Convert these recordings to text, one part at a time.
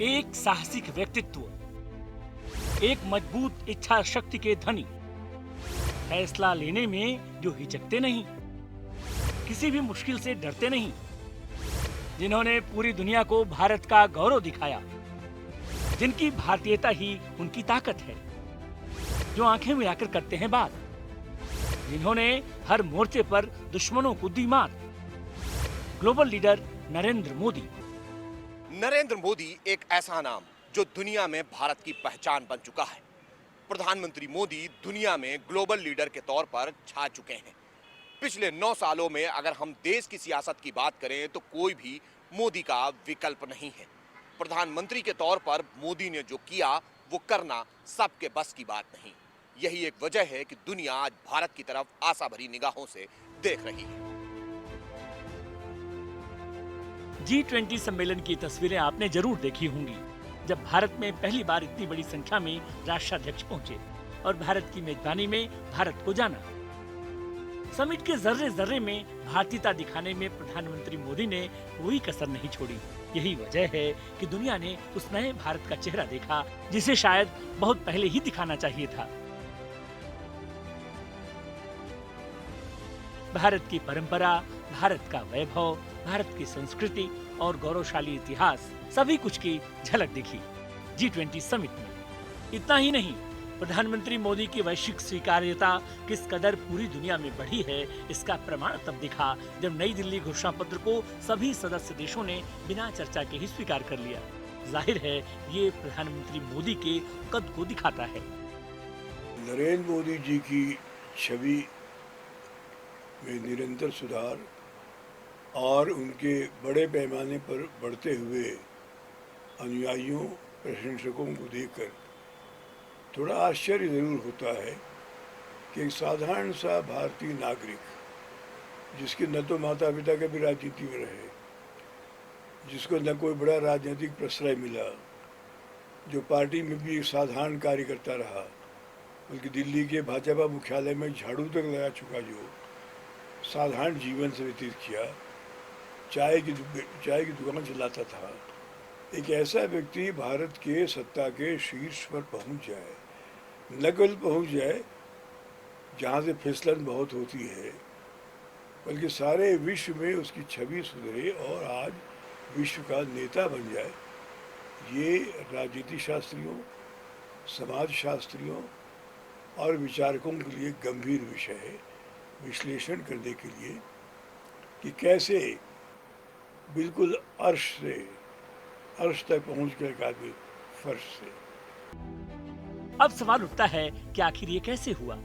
एक साहसिक व्यक्तित्व, एक मजबूत इच्छा शक्ति के धनी, फैसला लेने में जो हिचकते नहीं, किसी भी मुश्किल से डरते नहीं, जिन्होंने पूरी दुनिया को भारत का गौरव दिखाया, जिनकी भारतीयता ही उनकी ताकत है, जो आंखें मिलाकर करते हैं बात, जिन्होंने हर मोर्चे पर दुश्मनों को दी मात। Global leader Narendra Modi. नरेंद्र मोदी एक ऐसा नाम जो दुनिया में भारत की पहचान बन चुका है। प्रधानमंत्री मोदी दुनिया में ग्लोबल लीडर के तौर पर छा चुके हैं। पिछले 9 सालों में अगर हम देश की सियासत की बात करें तो कोई भी मोदी का विकल्प नहीं है। प्रधानमंत्री के तौर पर मोदी ने जो किया वो करना सबके बस की बात नहीं। यही एक वजह है कि दुनिया आज भारत की तरफ आशा भरी निगाहों से देख रही है। G20 सम्मेलन की तस्वीरें आपने जरूर देखी होंगी, जब भारत में पहली बार इतनी बड़ी संख्या में राष्ट्राध्यक्ष पहुंचे और भारत की मेजबानी में भारत को जाना। समिट के जर्रे जर्रे में भारतीयता दिखाने में प्रधानमंत्री मोदी ने कोई कसर नहीं छोड़ी। यही वजह है कि दुनिया ने उस नए भारत का चेहरा देखा जिसे शायद बहुत पहले ही दिखाना चाहिए था। भारत की परंपरा, भारत का वैभव, भारत की संस्कृति और गौरवशाली इतिहास, सभी कुछ की झलक दिखी G20 समिट में। इतना ही नहीं, प्रधानमंत्री मोदी की वैश्विक स्वीकार्यता किस कदर पूरी दुनिया में बढ़ी है, इसका प्रमाण तब दिखा जब नई दिल्ली घोषणा पत्र को सभी सदस्य देशों ने बिना चर्चा के ही स्वीकार कर लिया। जाहिर है ये प्रधानमंत्री मोदी के कद को दिखाता है। नरेंद्र मोदी जी की छवि में निरंतर सुधार और उनके बड़े पैमाने पर बढ़ते हुए अनुयायियों, प्रशंसकों को देखकर थोड़ा आश्चर्य ज़रूर होता है कि एक साधारण सा भारतीय नागरिक जिसके न तो माता पिता कभी राजनीति में रहे, जिसको न कोई बड़ा राजनीतिक प्रश्रय मिला, जो पार्टी में भी एक साधारण कार्यकर्ता रहा, बल्कि दिल्ली के भाजपा मुख्यालय में झाड़ू तक लगा चुका, जो साधारण जीवन से व्यतीत किया, चाय की दुकान चलाता था, एक ऐसा व्यक्ति भारत के सत्ता के शीर्ष पर पहुंच जाए, न केवल पहुंच जाए जहां से फिसलन बहुत होती है, बल्कि सारे विश्व में उसकी छवि सुधरे और आज विश्व का नेता बन जाए, ये राजनीति शास्त्रियों, समाज शास्त्रियों और विचारकों के लिए गंभीर विषय है विश्लेषण करने के लिए कि कैसे बिल्कुल अर्श तक पहुंच गया एक आदमी फर्श से। अब सवाल उठता है कि आखिर ये कैसे हुआ?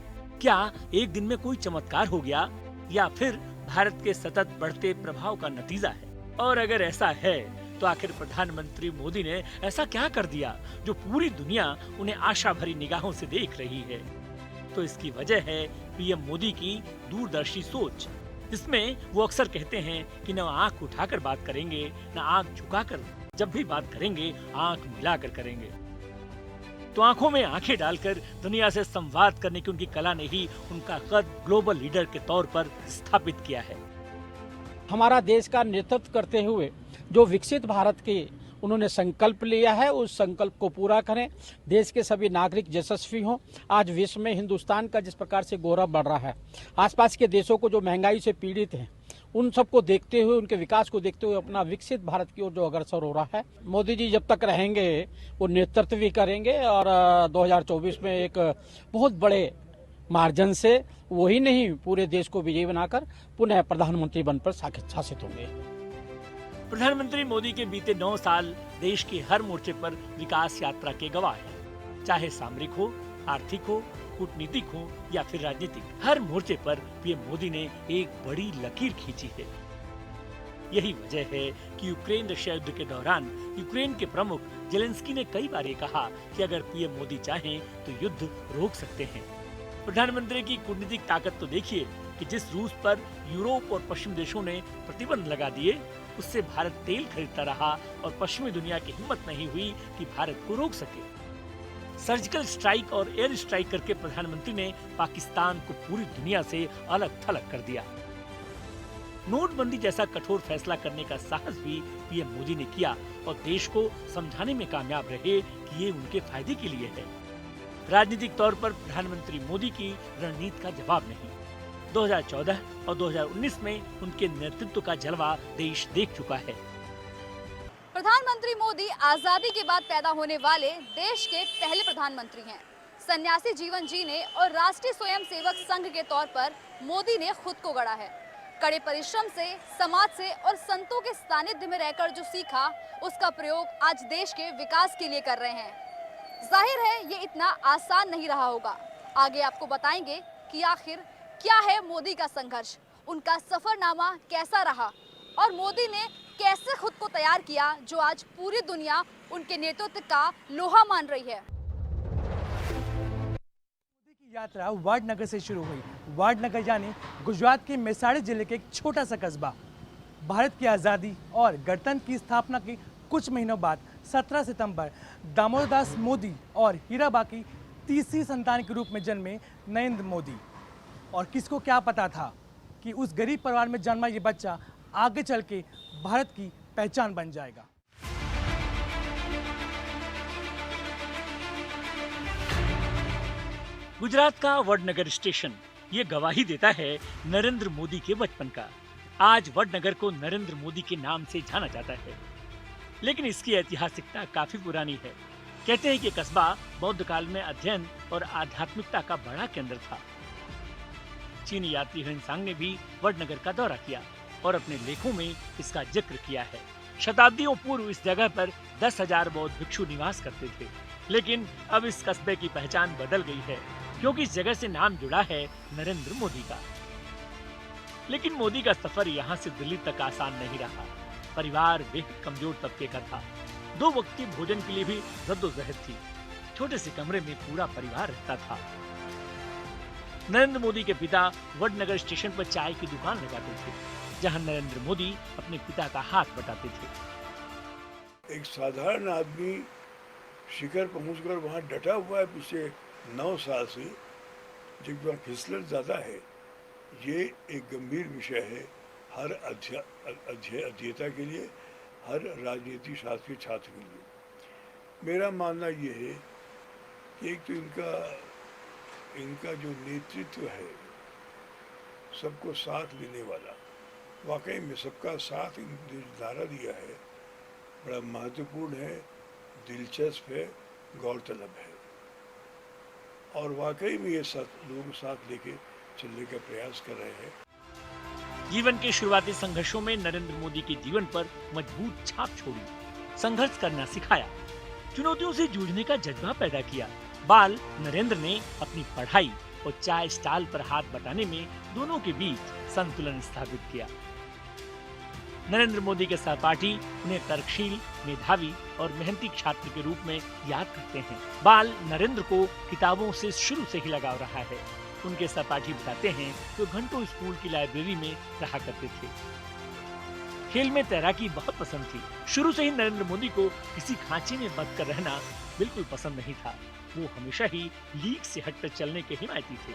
क्या एक दिन में कोई चमत्कार हो गया या फिर भारत के सतत बढ़ते प्रभाव का नतीजा है? और अगर ऐसा है तो आखिर प्रधानमंत्री मोदी ने ऐसा क्या कर दिया जो पूरी दुनिया उन्हें आशा भरी निगाहों से देख रही है? तो इसकी वजह है पीएम मोदी की दूरदर्शी सोच। इसमें वो अक्सर कहते हैं कि न आंख उठाकर बात करेंगे, न आंख झुकाकर, जब भी बात करेंगे आंख मिलाकर करेंगे। तो आंखों में आंखें डालकर दुनिया से संवाद करने की उनकी कला ने ही उनका कद ग्लोबल लीडर के तौर पर स्थापित किया है। हमारा देश का नेतृत्व करते हुए जो विकसित भारत के उन्होंने संकल्प लिया है, उस संकल्प को पूरा करें, देश के सभी नागरिक यशस्वी हों। आज विश्व में हिंदुस्तान का जिस प्रकार से गौरव बढ़ रहा है, आसपास के देशों को जो महंगाई से पीड़ित हैं, उन सबको देखते हुए, उनके विकास को देखते हुए अपना विकसित भारत की ओर जो अग्रसर हो रहा है, मोदी जी जब तक रहेंगे वो नेतृत्व भी करेंगे और 2024 में एक बहुत बड़े मार्जिन से, वही नहीं पूरे देश को विजयी बनाकर पुनः प्रधानमंत्री बनकर शासित होंगे। प्रधानमंत्री मोदी के बीते 9 साल देश के हर मोर्चे पर विकास यात्रा के गवाह हैं। चाहे सामरिक हो, आर्थिक हो, कूटनीतिक हो या फिर राजनीतिक, हर मोर्चे पर पीएम मोदी ने एक बड़ी लकीर खींची है। यही वजह है कि यूक्रेन रशिया युद्ध के दौरान यूक्रेन के प्रमुख जेलेंस्की ने कई बार ये कहा कि अगर पीएम मोदी चाहें तो युद्ध रोक सकते हैं। प्रधानमंत्री की कूटनीतिक ताकत तो देखिए कि जिस रूस पर यूरोप और पश्चिम देशों ने प्रतिबंध लगा दिए, उससे भारत तेल खरीदता रहा और पश्चिमी दुनिया की हिम्मत नहीं हुई कि भारत को रोक सके। सर्जिकल स्ट्राइक और एयर स्ट्राइक करके प्रधानमंत्री ने पाकिस्तान को पूरी दुनिया से अलग थलग कर दिया। नोटबंदी जैसा कठोर फैसला करने का साहस भी पीएम मोदी ने किया और देश को समझाने में कामयाब रहे कि ये उनके फायदे के लिए है। राजनीतिक तौर पर प्रधानमंत्री मोदी की रणनीति का जवाब नहीं। 2014 और 2019 में उनके नेतृत्व का जलवा देश देख चुका है। प्रधानमंत्री मोदी आजादी के बाद पैदा होने वाले देश के पहले प्रधानमंत्री हैं। सन्यासी जीवन जीने और राष्ट्रीय स्वयंसेवक संघ के तौर पर मोदी ने खुद को गढ़ा है। कड़े परिश्रम से, समाज से और संतों के सानिध्य में रहकर जो सीखा, उसका प्रयोग आज देश के विकास के लिए कर रहे हैं। जाहिर है ये इतना आसान नहीं रहा होगा। आगे आपको बताएंगे कि आखिर क्या है मोदी का संघर्ष, उनका सफरनामा कैसा रहा और मोदी ने कैसे खुद को तैयार किया जो आज पूरी दुनिया उनके नेतृत्व का लोहा मान रही है। यात्रा वाडनगर से शुरू हुई। वाडनगर यानी गुजरात के मेसाड़ी जिले के एक छोटा सा कस्बा। भारत की आज़ादी और गणतंत्र की स्थापना के कुछ महीनों बाद 17 सितंबर दामोदर दास मोदी और हीराबा की तीसरी संतान के रूप में जन्मे नरेंद्र मोदी। और किसको क्या पता था कि उस गरीब परिवार में जन्मा ये बच्चा आगे चल के भारत की पहचान बन जाएगा। गुजरात का वडनगर स्टेशन ये गवाही देता है नरेंद्र मोदी के बचपन का। आज वडनगर को नरेंद्र मोदी के नाम से जाना जाता है, लेकिन इसकी ऐतिहासिकता काफी पुरानी है। कहते हैं कि कस्बा बौद्ध काल में अध्ययन और आध्यात्मिकता का बड़ा केंद्र था। चीनी यात्री ह्वेनसांग ने भी वडनगर का दौरा किया और अपने लेखों में इसका जिक्र किया है। शताब्दियों पूर्व इस जगह पर 10,000 बौद्ध भिक्षु निवास करते थे, लेकिन अब इस कस्बे की पहचान बदल गई है क्योंकि इस जगह से नाम जुड़ा है नरेंद्र मोदी का। लेकिन मोदी का सफर यहाँ से दिल्ली तक आसान नहीं रहा। परिवार बेहद कमजोर तबके का था। 2 वक्त के भोजन के लिए भी जद्दोजहद थी। छोटे से कमरे में पूरा परिवार रहता था। नरेंद्र मोदी के पिता वडनगर स्टेशन पर चाय की दुकान लगाते थे, जहां नरेंद्र मोदी अपने पिता का हाथ बटाते थे। एक साधारण आदमी शिखर पहुंचकर वहां डटा हुआ है पिछले 9 साल से, जिसका फिसलन ज़्यादा है। ये एक गंभीर विषय है हर अध्येता के लिए, हर राजनीति शास्त्र के छात्र के लिए। मेरा मानना ये है कि एक तो इनका जो नेतृत्व है, सबको साथ लेने वाला, वाकई में सबका साथ जो नारा दिया है बड़ा महत्वपूर्ण है, दिलचस्प है, गौरतलब है और वाकई में ये लोग साथ लेके चलने का प्रयास कर रहे हैं। जीवन के शुरुआती संघर्षों में नरेंद्र मोदी के जीवन पर मजबूत छाप छोड़ी, संघर्ष करना सिखाया, चुनौतियों से जूझने का जज्बा पैदा किया। बाल नरेंद्र ने अपनी पढ़ाई और चाय स्टॉल पर हाथ बटाने में दोनों के बीच संतुलन स्थापित किया। नरेंद्र मोदी के सहपाठी उन्हें तर्कशील, मेधावी और मेहनती छात्र के रूप में याद करते हैं। बाल नरेंद्र को किताबों से शुरू से ही लगाव रहा है। उनके सहपाठी बताते हैं कि घंटों स्कूल की लाइब्रेरी में रहा करते थे। खेल में तैराकी बहुत पसंद थी। शुरू से ही नरेंद्र मोदी को किसी खांचे में बंद कर रहना बिल्कुल पसंद नहीं था। वो हमेशा ही लीक से हटकर चलने के हिमायती थे।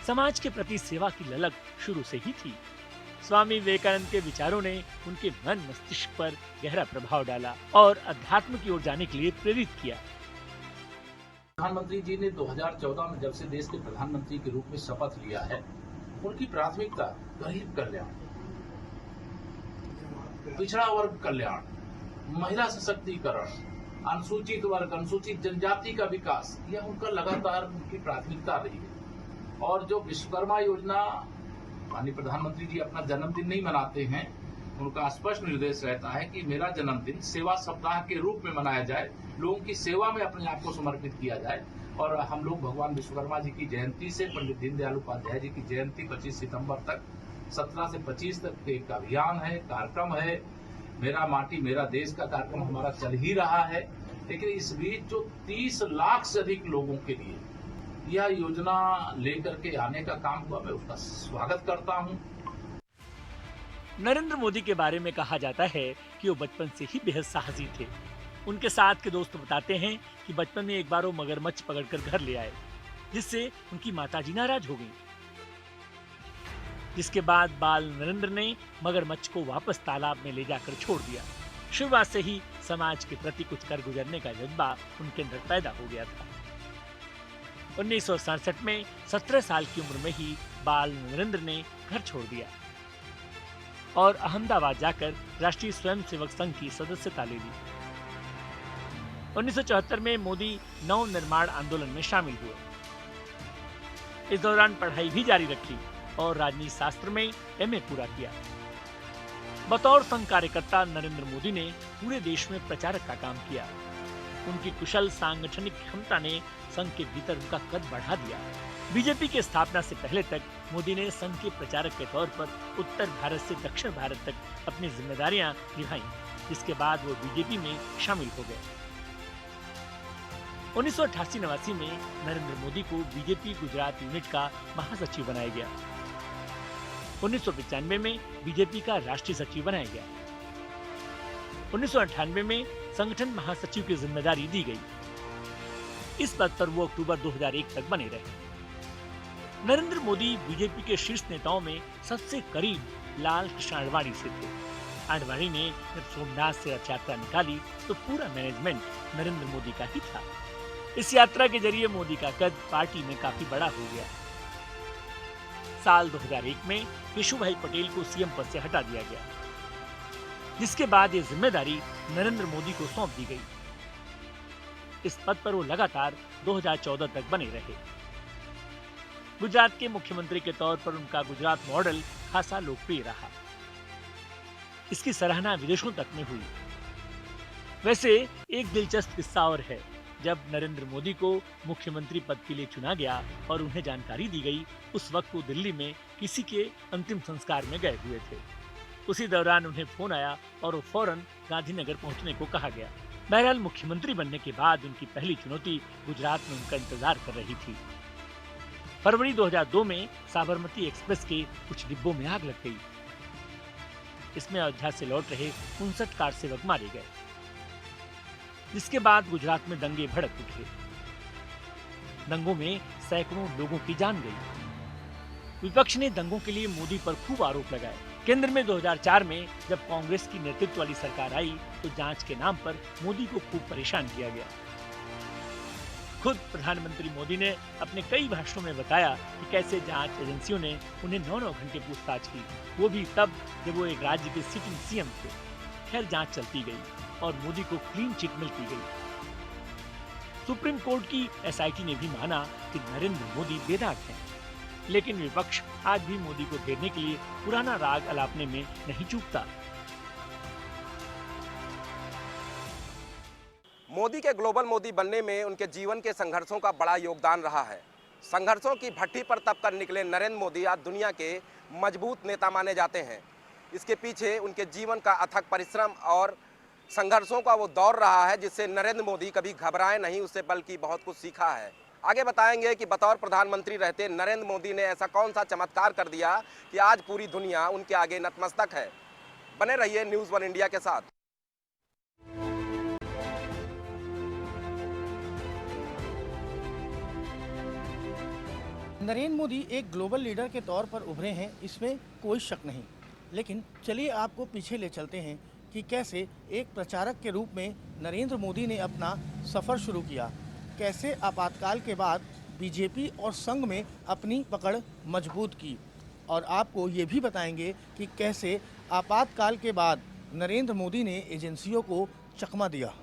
समाज के प्रति सेवा की ललक शुरू से ही थी। स्वामी विवेकानंद के विचारों ने उनके मन मस्तिष्क पर गहरा प्रभाव डाला और अध्यात्म की ओर जाने के लिए प्रेरित किया। प्रधानमंत्री जी ने 2014 में जब से देश के प्रधानमंत्री के रूप में शपथ लिया है, उनकी प्राथमिकता गरीब कल्याण, पिछड़ा वर्ग कल्याण, महिला सशक्तिकरण, अनुसूचित वर्ग, अनुसूचित जनजाति का विकास, यह उनका लगातार उनकी प्राथमिकता रही है। और जो विश्वकर्मा योजना, माननीय प्रधानमंत्री जी अपना जन्मदिन नहीं मनाते हैं, उनका स्पष्ट निर्देश रहता है कि मेरा जन्मदिन सेवा सप्ताह के रूप में मनाया जाए, लोगों की सेवा में अपने आप को समर्पित किया जाए। और हम लोग भगवान विश्वकर्मा जी की जयंती से पंडित दीनदयाल उपाध्याय जी की जयंती 25 सितंबर तक, 17 से 25 तक एक अभियान है, कार्यक्रम है। मेरा माटी मेरा देश का कार्यक्रम हमारा चल ही रहा है। लेकिन इस बीच जो 30 लाख से अधिक लोगों के लिए यह योजना लेकर के आने का काम हुआ, मैं उसका स्वागत करता हूं। नरेंद्र मोदी के बारे में कहा जाता है कि वो बचपन से ही बेहद साहसी थे। उनके साथ के दोस्त बताते हैं कि बचपन में एक बार वो मगरमच्छ पकड़कर घर ले आए, जिससे उनकी माताजी नाराज हो गई। जिसके बाद बाल नरेंद्र ने मगरमच्छ को वापस तालाब में ले जाकर छोड़ दिया। शुरुआत से ही समाज के प्रति कुछ कर गुजरने का जज्बा उनके अंदर पैदा हो गया था। 1967 में 17 साल की उम्र में ही बाल नरेंद्र ने घर छोड़ दिया और अहमदाबाद जाकर राष्ट्रीय स्वयंसेवक संघ की सदस्यता ले ली। 1974 में मोदी नव निर्माण आंदोलन में शामिल हुए। इस दौरान पढ़ाई भी जारी रखी और राजनीति शास्त्र में एमए पूरा किया। बतौर संघ कार्यकर्ता नरेंद्र मोदी ने पूरे देश में प्रचारक का काम किया। उनकी कुशल सांगठनिक क्षमता ने संघ के भीतर उनका कद बढ़ा दिया। बीजेपी के स्थापना से पहले तक मोदी ने संघ के प्रचारक के तौर पर उत्तर भारत से दक्षिण भारत तक अपनी जिम्मेदारियां निभाई, जिसके बाद वो बीजेपी में शामिल हो गए। 1988-89 में नरेंद्र मोदी को बीजेपी गुजरात यूनिट का महासचिव बनाया गया। 1995 में बीजेपी का राष्ट्रीय सचिव बनाया गया। 1998 में संगठन महासचिव की जिम्मेदारी दी गई। इस पद पर वो अक्टूबर 2001 तक बने रहे। नरेंद्र मोदी बीजेपी के शीर्ष नेताओं में सबसे करीब लाल कृष्ण आडवाणी से थे। आडवाणी ने जब सोमनाथ से रथ यात्रा निकाली तो पूरा मैनेजमेंट नरेंद्र मोदी का ही था। इस यात्रा के जरिए मोदी का कद पार्टी में काफी बड़ा हो गया। साल 2001 में केशुभाई पटेल को सीएम पद से हटा दिया गया, जिसके बाद ये जिम्मेदारी नरेंद्र मोदी को सौंप दी गई। इस पद पर वो लगातार 2014 तक बने रहे। गुजरात के मुख्यमंत्री के तौर पर उनका गुजरात मॉडल खासा लोकप्रिय रहा। इसकी सराहना विदेशों तक में हुई। वैसे एक दिलचस्प किस्सा और है। जब नरेंद्र मोदी को मुख्यमंत्री पद के लिए चुना गया और उन्हें जानकारी दी गई, उस वक्त वो दिल्ली में किसी के अंतिम संस्कार में गए हुए थे। उसी दौरान उन्हें फोन आया और वो फौरन गांधीनगर पहुंचने को कहा गया। बहरहाल मुख्यमंत्री बनने के बाद उनकी पहली चुनौती गुजरात में उनका इंतजार कर रही थी। फरवरी 2002 में साबरमती एक्सप्रेस के कुछ डिब्बों में आग लग गई। इसमें अयोध्या से लौट रहे 59 कार सेवक मारे गए, जिसके बाद गुजरात में दंगे भड़क उठे। दंगों में सैकड़ों लोगों की जान गई। विपक्ष ने दंगों के लिए मोदी पर खूब आरोप लगाए। केंद्र में 2004 में जब कांग्रेस की नेतृत्व वाली सरकार आई तो जांच के नाम पर मोदी को खूब परेशान किया गया। खुद प्रधानमंत्री मोदी ने अपने कई भाषणों में बताया कि कैसे जांच एजेंसियों ने उन्हें 9-9 घंटे पूछताछ की, वो भी तब जब वो एक राज्य के सिटिंग सीएम थे। खैर जांच चलती गई और मोदी को क्लीन चिट मिलती गई। सुप्रीम कोर्ट की एसआईटी ने भी माना कि नरेंद्र मोदी बेदाग हैं, लेकिन विपक्ष आज भी मोदी को घेरने के लिए पुराना राग अलापने में नहीं चूकता। मोदी के ग्लोबल मोदी बनने में उनके जीवन के संघर्षों का बड़ा योगदान रहा है। संघर्षों की भट्टी पर तप कर निकले नरेंद्र मोदी आज दुनिया के मजबूत नेता माने जाते हैं। इसके पीछे उनके जीवन का अथक परिश्रम और संघर्षों का वो दौर रहा है, जिससे नरेंद्र मोदी कभी घबराए नहीं, उससे बल्कि बहुत कुछ सीखा है। आगे बताएंगे कि बतौर प्रधानमंत्री रहते नरेंद्र मोदी ने ऐसा कौन सा चमत्कार कर दिया कि आज पूरी दुनिया उनके आगे नतमस्तक है। बने रहिए न्यूज़ 1 इंडिया के साथ। नरेंद्र मोदी एक ग्लोबल लीडर के तौर पर उभरे हैं, इसमें कोई शक नहीं। लेकिन चलिए आपको पीछे ले चलते हैं कि कैसे एक प्रचारक के रूप में नरेंद्र मोदी ने अपना सफ़र शुरू किया, कैसे आपातकाल के बाद बीजेपी और संघ में अपनी पकड़ मजबूत की, और आपको ये भी बताएंगे कि कैसे आपातकाल के बाद नरेंद्र मोदी ने एजेंसियों को चकमा दिया।